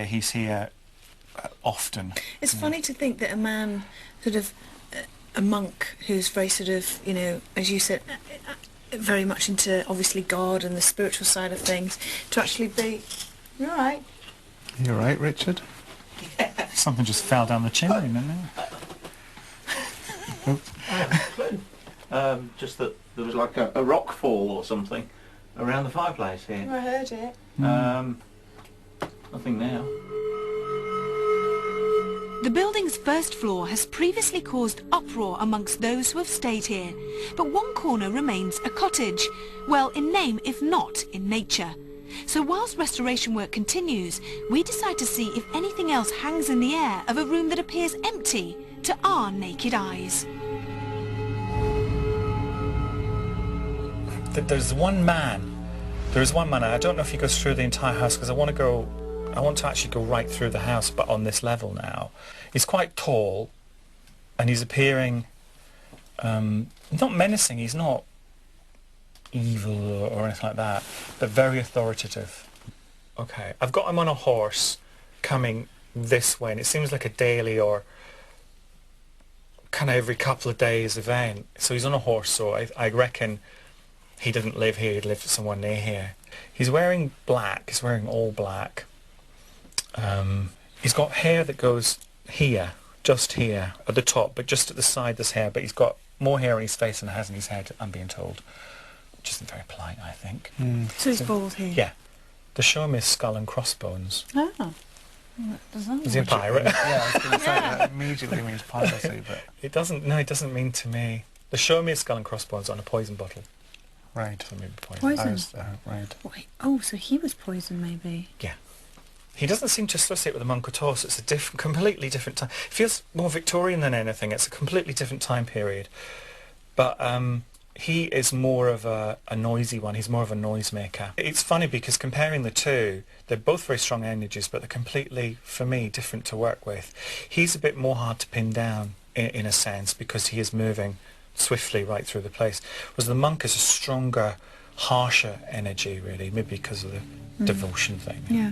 He's here often. It's funny to think that a man, sort of, a monk who's very sort of, you know, as you said, very much into obviously God and the spiritual side of things, to actually be... You all right? You all right, Richard? Something just fell down the chimney, didn't it? Just that there was like a rock fall or something around the fireplace here. I heard it. Nothing now. The building's first floor has previously caused uproar amongst those who have stayed here, but one corner remains a cottage, well in name if not in nature. So whilst restoration work continues, we decide to see if anything else hangs in the air of a room that appears empty to our naked eyes. There's one man. I don't know if he goes through the entire house because I want to actually go right through the house, but on this level now. He's quite tall, and he's appearing not menacing. He's not evil or anything like that, but very authoritative. Okay, I've got him on a horse coming this way, and it seems like a daily or kind of every couple of days event. So he's on a horse, so I reckon he didn't live here, he'd lived somewhere near here. He's wearing black, he's wearing all black. He's got hair that goes here, just here, at the top, but just at the side there's hair, but he's got more hair on his face than he has in his head, I'm being told. Which isn't very polite, I think. So he's bald here? Yeah. They show him his skull and crossbones. Oh. Is he a pirate? Yeah, I was going to say that immediately means piracy, but... It doesn't mean to me. They show me his skull and crossbones on a poison bottle. Right. So maybe poison. Poison? Right. Wait, oh, so he was poisoned, maybe? Yeah. He doesn't seem to associate with the monk at all, so it's a completely different time. It feels more Victorian than anything. It's a completely different time period. But he is more of a noisy one. He's more of a noisemaker. It's funny because comparing the two, they're both very strong energies, but they're completely, for me, different to work with. He's a bit more hard to pin down, in a sense, because he is moving swiftly right through the place. Whereas the monk is a stronger, harsher energy, really, maybe because of the devotion thing. Yeah.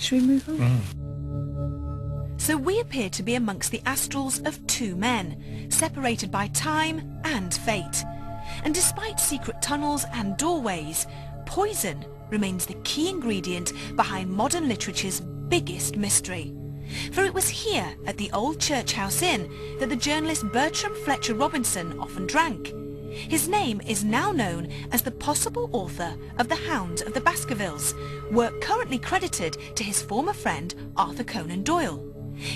Should we move on? So we appear to be amongst the astrals of two men, separated by time and fate. And despite secret tunnels and doorways, poison remains the key ingredient behind modern literature's biggest mystery. For it was here, at the old Church House Inn, that the journalist Bertram Fletcher Robinson often drank. His name is now known as the possible author of The Hound of the Baskervilles, work currently credited to his former friend Arthur Conan Doyle.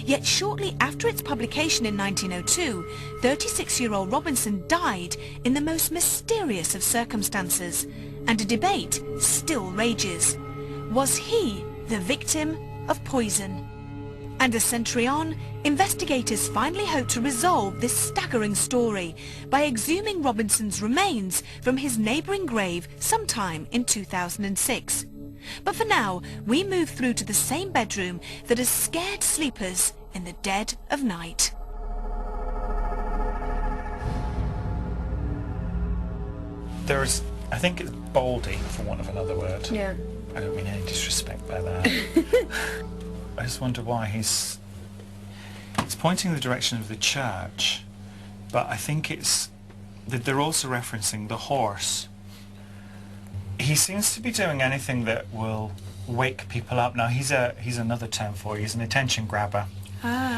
Yet shortly after its publication in 1902, 36-year-old Robinson died in the most mysterious of circumstances, and a debate still rages. Was he the victim of poison? And a century on, investigators finally hope to resolve this staggering story by exhuming Robinson's remains from his neighbouring grave sometime in 2006. But for now, we move through to the same bedroom that has scared sleepers in the dead of night. There's, I think it's Baldy, for want of another word. Yeah. I don't mean any disrespect by that. I just wonder why he's pointing in the direction of the church, but I think it's that they're also referencing the horse. He seems to be doing anything that will wake people up. Now he's another term for it. He's an attention grabber.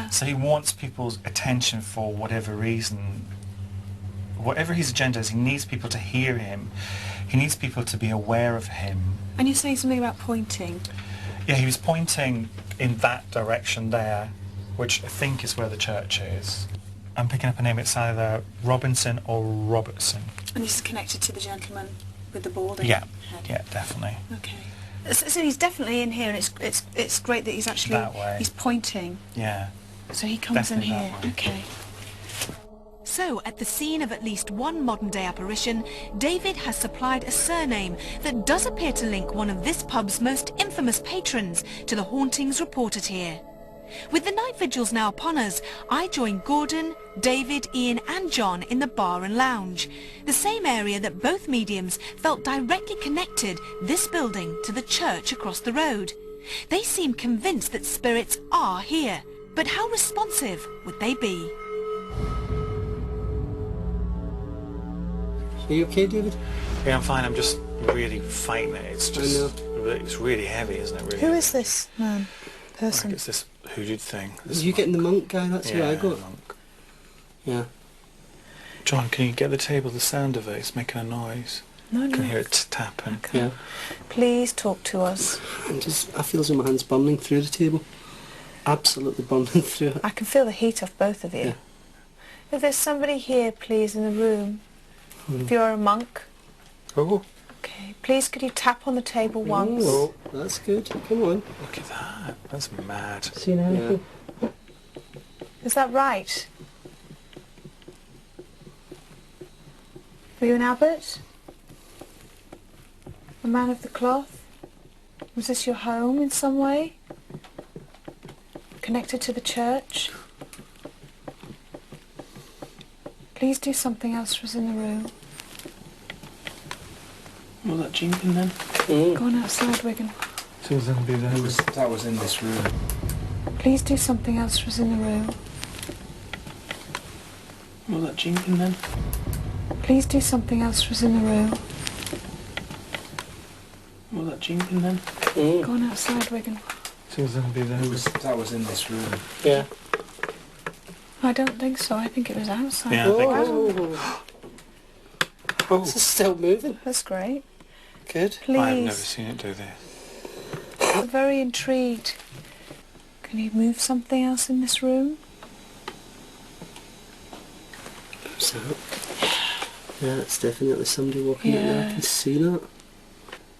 So he wants people's attention for whatever reason. Whatever his agenda is, he needs people to hear him. He needs people to be aware of him. And you're saying something about pointing? Yeah, he was pointing in that direction there, which I think is where the church is. I'm picking up a name. It's either Robinson or Robertson. And this is connected to the gentleman with the balding head? Yeah, definitely. Okay. So he's definitely in here, and it's great that he's actually that way. He's pointing. Yeah. So he comes definitely in here. Okay. So, at the scene of at least one modern-day apparition, David has supplied a surname that does appear to link one of this pub's most infamous patrons to the hauntings reported here. With the night vigils now upon us, I join Gordon, David, Ian and John in the bar and lounge, the same area that both mediums felt directly connected this building to the church across the road. They seem convinced that spirits are here, but how responsive would they be? Are you okay, David? Yeah, I'm fine. I'm just really fighting it. It's just, it's really heavy, isn't it? Really. Who is this man, person? Like it's this hooded thing. Are This you monk. getting the monk guy? That's who I got. Monk. Yeah. John, can you get the table? The sound of it. It's making a noise. No, I no. can hear it tapping. Okay. Yeah. Please talk to us. I feel as though my hand's burning through the table. Absolutely burning through it. I can feel the heat off both of you. Yeah. If there's somebody here, please, in the room. If you're a monk. Oh, Okay. Please, could you tap on the table once? Oh, that's good. Come on. look at that. That's mad. Seen anything? Yeah. Is that right? Were you an abbot? A man of the cloth? Was this your home in some way? Connected to the church? Please do something else for us in the room. Was that jinking then? Go on outside, Wigan. So then be there. That was in this room. Please do something else for us in the room. Was that jinking then? Please do something else for us in the room. Was that jinking then? Go on outside, Wigan. So then be there. That was in this room. Yeah. I don't think so. I think it was outside. Yeah, I think it was. Oh, Oh, this is still moving. That's great. Good. Please. I've never seen it do this. I'm very intrigued. Can you move something else in this room? So, yeah, it's definitely somebody walking in there. I Yeah. can see that.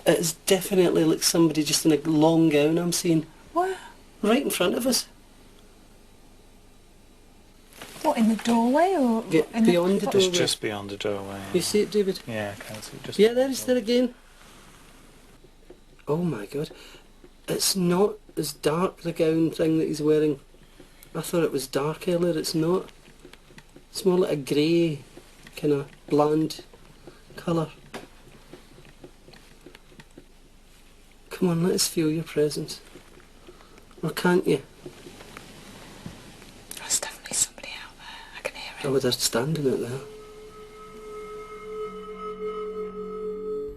It's definitely like somebody just in a long gown I'm seeing. What? Right in front of us. What, in the doorway or Yeah, in beyond the It's doorway. just beyond the doorway. You see it, David? Yeah, I can see it just. Yeah, there it's there again. Oh my god. It's not as dark, the gown thing that he's wearing. I thought it was dark earlier, it's not. It's more like a grey, kind of bland colour. Come on, let us feel your presence. Or can't you? There's definitely somebody out there. I can hear it. Oh, they're standing out there.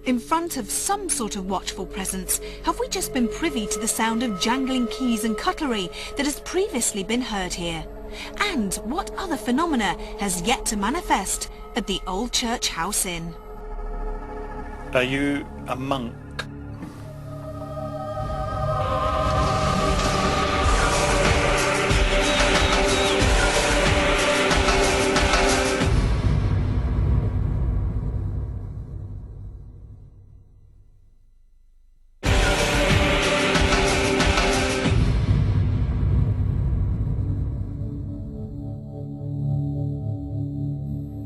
In front of some sort of watchful presence, have we just been privy to the sound of jangling keys and cutlery that has previously been heard here? And what other phenomena has yet to manifest at the Old Church House Inn? Are you a monk?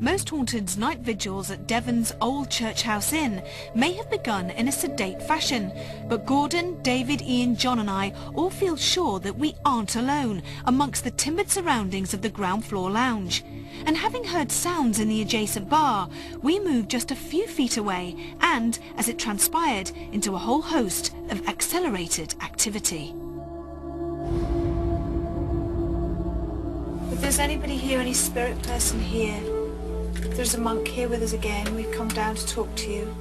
Most Haunted's night vigils at Devon's Old Church House Inn may have begun in a sedate fashion, but Gordon, David, Ian, John and I all feel sure that we aren't alone amongst the timbered surroundings of the ground floor lounge. And having heard sounds in the adjacent bar, we moved just a few feet away and, as it transpired, into a whole host of accelerated activity. If there's anybody here, any spirit person here, if there's a monk here with us again, we've come down to talk to you.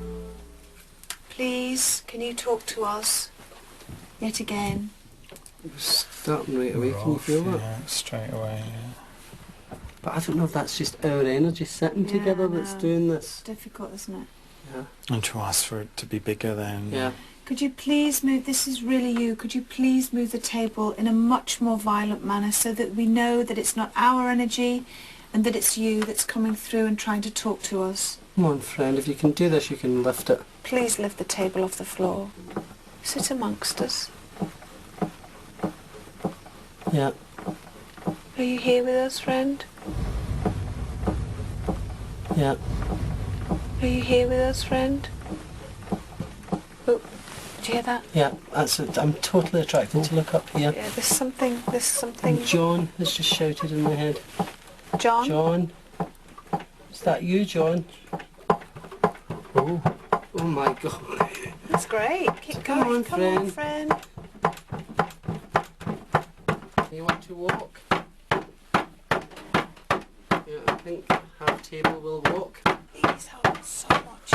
Please, can you talk to us? Yet again. Starting right away, can you feel that? Yeah, straight away, yeah. But I don't know if that's just our energy sitting Yeah, together I that's know. doing It's this. difficult, isn't it? Yeah. And to ask for it to be bigger then. Yeah. Could you please move, this is really you, could you please move the table in a much more violent manner so that we know that it's not our energy and that it's you that's coming through and trying to talk to us. Come on, friend, if you can do this, you can lift it. Please lift the table off the floor. Sit amongst us. Yeah. Are you here with us, friend? Yeah. Are you here with us, friend? Oh, did you hear that? Yeah, that's it. I'm totally attracted to look up here. Yeah, there's something. And John has just shouted in my head. John? John? Is that you, John? Oh. Oh my god. That's great. Keep Come going. on, Come on, friend. You want to walk? Yeah, I think half table will walk. He's helped so much.